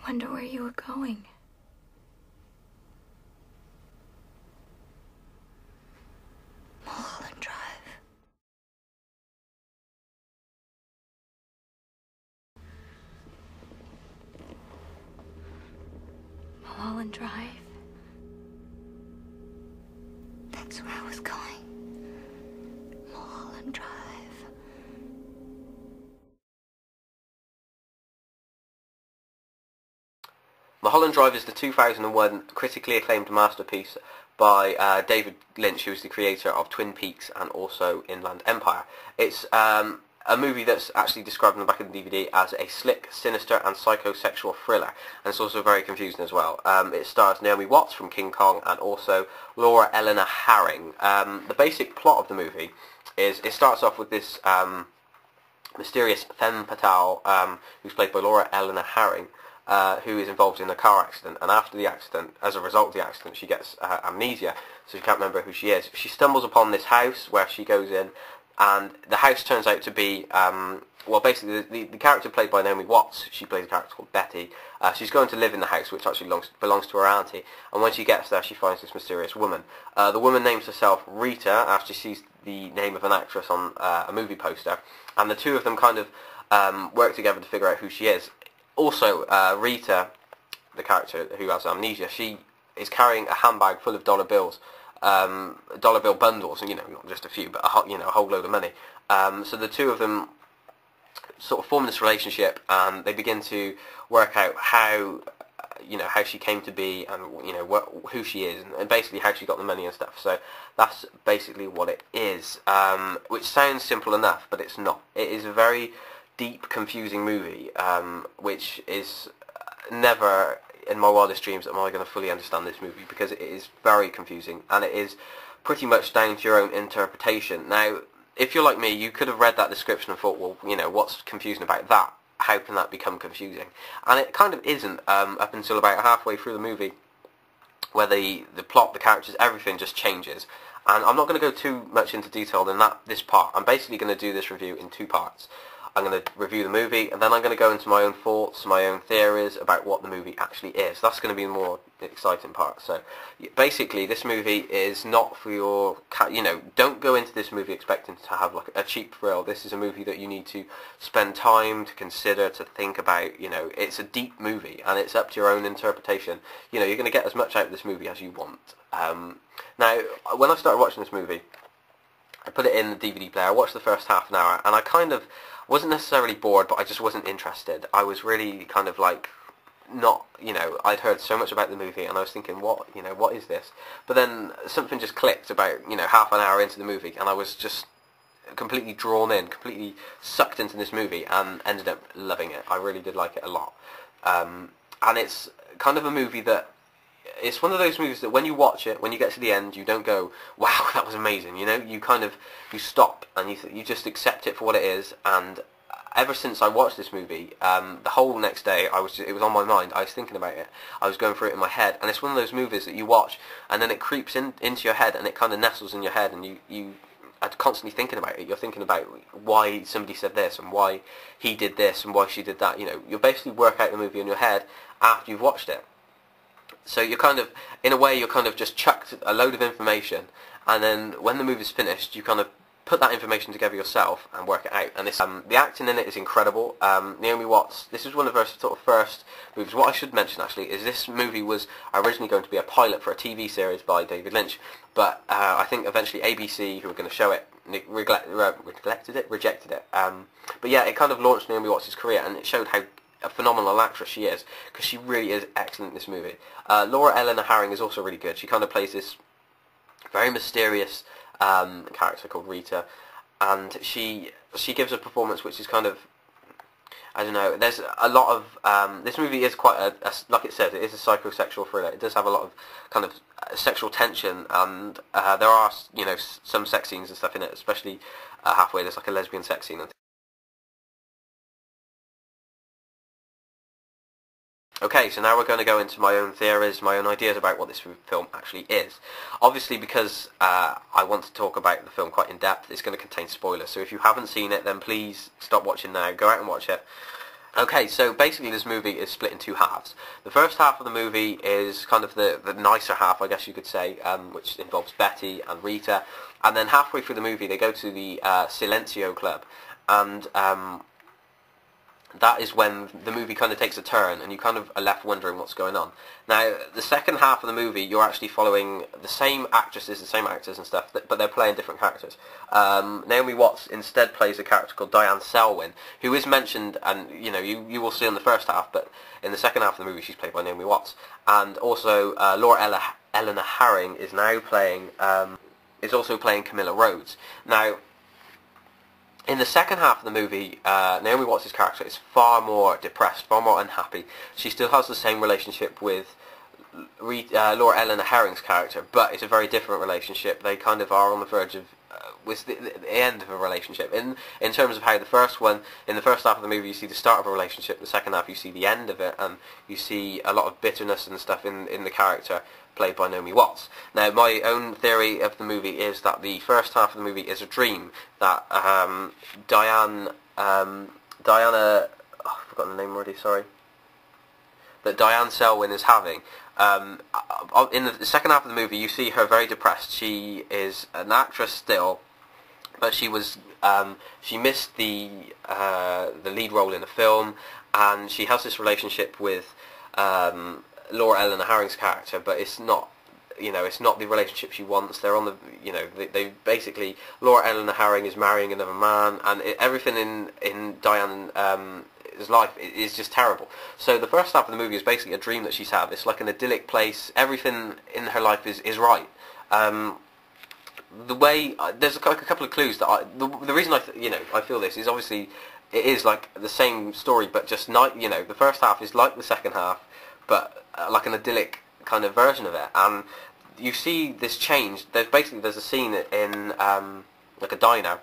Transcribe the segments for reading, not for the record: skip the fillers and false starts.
wonder where you were going. Mulholland Drive. Mulholland Drive. That's where I was going. Mulholland Drive. Mulholland Drive is the 2001 critically acclaimed masterpiece by David Lynch, who is the creator of Twin Peaks and also Inland Empire. It's a movie that's actually described in the back of the DVD as a slick, sinister and psychosexual thriller, and it's also very confusing as well. It stars Naomi Watts from King Kong and also Laura Eleanor Harring. The basic plot of the movie is it starts off with this mysterious femme fatale who's played by Laura Eleanor Harring, who is involved in a car accident, and after the accident, as a result of the accident, she gets amnesia, so she can't remember who she is. She stumbles upon this house where she goes in, and the house turns out to be, well, basically the character played by Naomi Watts, she plays a character called Betty. She's going to live in the house, which actually belongs to her auntie, and when she gets there, she finds this mysterious woman. The woman names herself Rita after she sees the name of an actress on a movie poster, and the two of them kind of work together to figure out who she is. Also, Rita, the character who has amnesia, she is carrying a handbag full of dollar bills, dollar bill bundles, and not just a few, but a whole load of money. So the two of them sort of form this relationship, and they begin to work out how she came to be, and who she is, and basically how she got the money and stuff. So that's basically what it is, which sounds simple enough, but it's not. It is a very deep, confusing movie, which is never in my wildest dreams am I going to fully understand this movie, because it is very confusing, and it is pretty much down to your own interpretation. Now, if you're like me, you could have read that description and thought, well, what's confusing about that? How can that become confusing? And it kind of isn't, up until about halfway through the movie, where the plot, the characters, everything just changes. And I'm not going to go too much into detail in this part. I'm basically going to do this review in two parts. I'm going to review the movie, and then I'm going to go into my own thoughts, my own theories about what the movie actually is. That's going to be the more exciting part. So, basically, this movie is not for your, don't go into this movie expecting to have like a cheap thrill. This is a movie that you need to spend time to consider, to think about. It's a deep movie, and it's up to your own interpretation. You're going to get as much out of this movie as you want. Now, when I started watching this movie, I put it in the DVD player. I watched the first half an hour, and I kind of wasn't necessarily bored, but I just wasn't interested. I was really kind of like not, I'd heard so much about the movie, and I was thinking, what is this? But then something just clicked about, half an hour into the movie, and I was just completely drawn in, completely sucked into this movie, and ended up loving it. I really did like it a lot. And it's kind of a movie that, it's one of those movies that when you watch it, when you get to the end, you don't go, wow, that was amazing, you stop, and you just accept it for what it is. And ever since I watched this movie, the whole next day, it was on my mind, I was thinking about it, I was going through it in my head, and it's one of those movies that you watch, and then it creeps into your head, and it kind of nestles in your head, and you are constantly thinking about it. You're thinking about why somebody said this, and why he did this, and why she did that. You basically work out the movie in your head after you've watched it. So you're kind of, in a way, you're kind of just chucked a load of information, and then when the movie's finished, you kind of put that information together yourself and work it out. And this, the acting in it is incredible. Naomi Watts, this is one of her sort of first movies. What I should mention, actually, is this movie was originally going to be a pilot for a TV series by David Lynch, but I think eventually ABC, who were going to show it, rejected it. But yeah, it kind of launched Naomi Watts' career, and it showed how a phenomenal actress she is, because she really is excellent in this movie. Laura Eleanor Harring is also really good. She kind of plays this very mysterious character called Rita, and she gives a performance which is kind of, I don't know, there's a lot of, this movie is quite like it says, it is a psychosexual thriller. It does have a lot of kind of sexual tension, and there are, some sex scenes and stuff in it, especially halfway, there's like a lesbian sex scene. Okay, so now we're going to go into my own theories, my own ideas about what this film actually is. Obviously, because I want to talk about the film quite in depth, it's going to contain spoilers. So if you haven't seen it, then please stop watching now, go out and watch it. Okay, so basically this movie is split in two halves. The first half of the movie is kind of the nicer half, I guess you could say, which involves Betty and Rita. And then halfway through the movie they go to the Silencio Club. And that is when the movie kind of takes a turn and you kind of are left wondering what's going on. Now, the second half of the movie, you're actually following the same actresses, the same actors and stuff, but they're playing different characters. Naomi Watts instead plays a character called Diane Selwyn, who is mentioned, and you will see in the first half, but in the second half of the movie she's played by Naomi Watts. And also Laura Eleanor Harring is now playing, is also playing Camilla Rhodes. Now, in the second half of the movie, Naomi Watts' character is far more depressed, far more unhappy. She still has the same relationship with Laura Eleanor Harring's character, but it's a very different relationship. They kind of are on the verge of with the end of a relationship. In terms of how in the first half of the movie you see the start of a relationship, the second half you see the end of it, and you see a lot of bitterness and stuff in the character played by Naomi Watts. Now, my own theory of the movie is that the first half of the movie is a dream that Diana, I've forgotten the name already, sorry, that Diane Selwyn is having. In the second half of the movie you see her very depressed. She is an actress still, but she missed the lead role in a film, and she has this relationship with Laura Eleanor Harring's character, but it's not, it's not the relationship she wants. They're on the, they basically, Laura Eleanor Harring is marrying another man, and everything in Diane's life is just terrible. So the first half of the movie is basically a dream that she's had. It's like an idyllic place. Everything in her life is right. The way there's a couple of clues that the reason I feel this is obviously it is like the same story, but just not, the first half is like the second half, but like an idyllic kind of version of it, and you see this change. There's a scene in like a diner,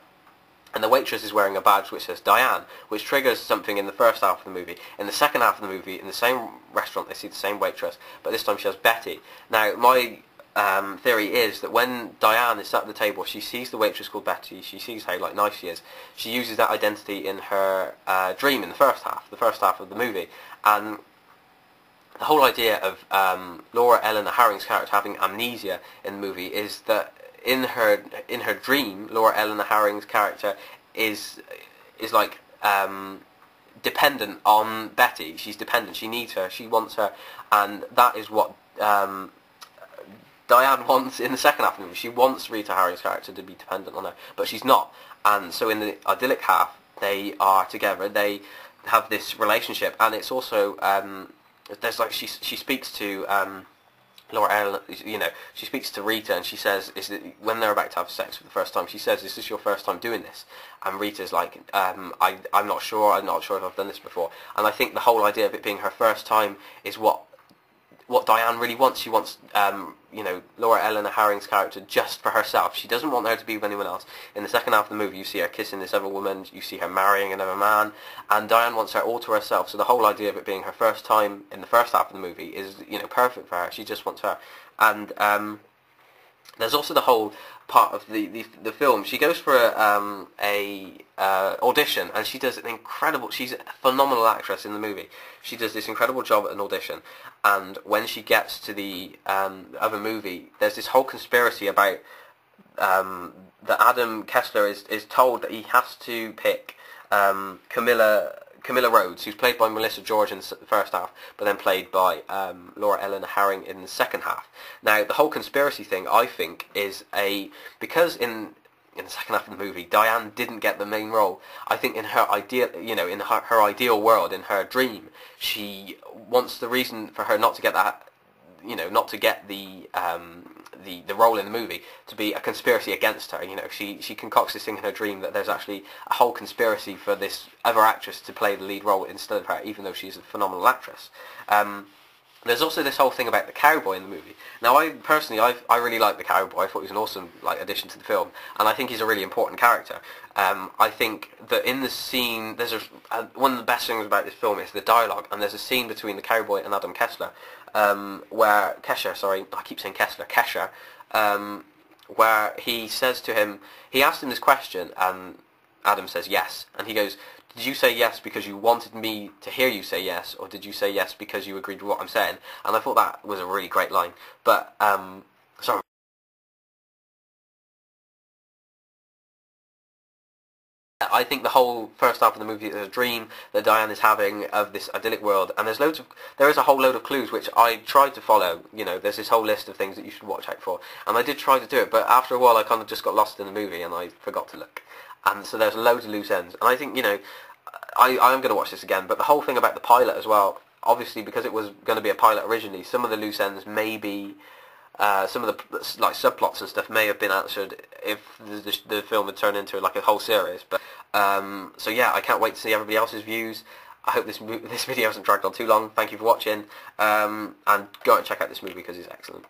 and the waitress is wearing a badge which says Diane, which triggers something in the first half of the movie. In the second half of the movie, in the same restaurant, they see the same waitress, but this time she has Betty. Now, my theory is that when Diane is sat at the table, she sees the waitress called Betty, she sees how nice she is, she uses that identity in her dream in the first half of the movie, and the whole idea of Laura Eleanor Harring's character having amnesia in the movie is that in her dream, Laura Eleanor Harring's character is like dependent on Betty. She's dependent. She needs her. She wants her, and that is what Diane wants in the second half of the movie. She wants Rita Harring's character to be dependent on her, but she's not. And so in the idyllic half, they are together. They have this relationship, and it's also there's like she speaks to Laura Eleanor, she speaks to Rita, and she says, when they're about to have sex for the first time, she says, "Is this your first time doing this?" And Rita's like, I'm not sure if I've done this before. And I think the whole idea of it being her first time is what Diane really wants. She wants, Laura Eleanor Harring's character just for herself. She doesn't want her to be with anyone else. In the second half of the movie, you see her kissing this other woman, you see her marrying another man, and Diane wants her all to herself. So the whole idea of it being her first time in the first half of the movie is, perfect for her. She just wants her. And there's also the whole part of the film. She goes for a audition, and she does an incredible. She's a phenomenal actress in the movie. She does this incredible job at an audition, and when she gets to the other movie, there's this whole conspiracy about that Adam Kessler is told that he has to pick Camilla Rhodes, who's played by Melissa George in the first half, but then played by Laura Eleanor Harring in the second half. Now, the whole conspiracy thing, I think, is because in the second half of the movie, Diane didn't get the main role. I think in her ideal, in her ideal world, in her dream, she wants the reason for her not to get that, not to get the role in the movie to be a conspiracy against her. She concocts this thing in her dream that there's actually a whole conspiracy for this other actress to play the lead role instead of her, even though she's a phenomenal actress. There's also this whole thing about the cowboy in the movie. Now, I really like the cowboy. I thought he was an awesome addition to the film, and I think he's a really important character. I think that in the scene, there's one of the best things about this film is the dialogue, and there's a scene between the cowboy and Adam Kessler, where Kesher, where he says to him, he asked him this question, and Adam says yes, and he goes, did you say yes because you wanted me to hear you say yes, or did you say yes because you agreed with what I'm saying? And I thought that was a really great line. But sorry. I think the whole first half of the movie is a dream that Diane is having of this idyllic world, and there is a whole load of clues which I tried to follow. You know, there's this whole list of things that you should watch out for, and I did try to do it, but after a while I kind of just got lost in the movie and I forgot to look. And so there's loads of loose ends, and I think, you know, I'm going to watch this again, but the whole thing about the pilot as well, obviously because it was going to be a pilot originally, some of the loose ends may be, some of the like subplots and stuff may have been answered if the film had turned into like a whole series. But so yeah, I can't wait to see everybody else's views. I hope this video hasn't dragged on too long. Thank you for watching, and go and check out this movie because it's excellent.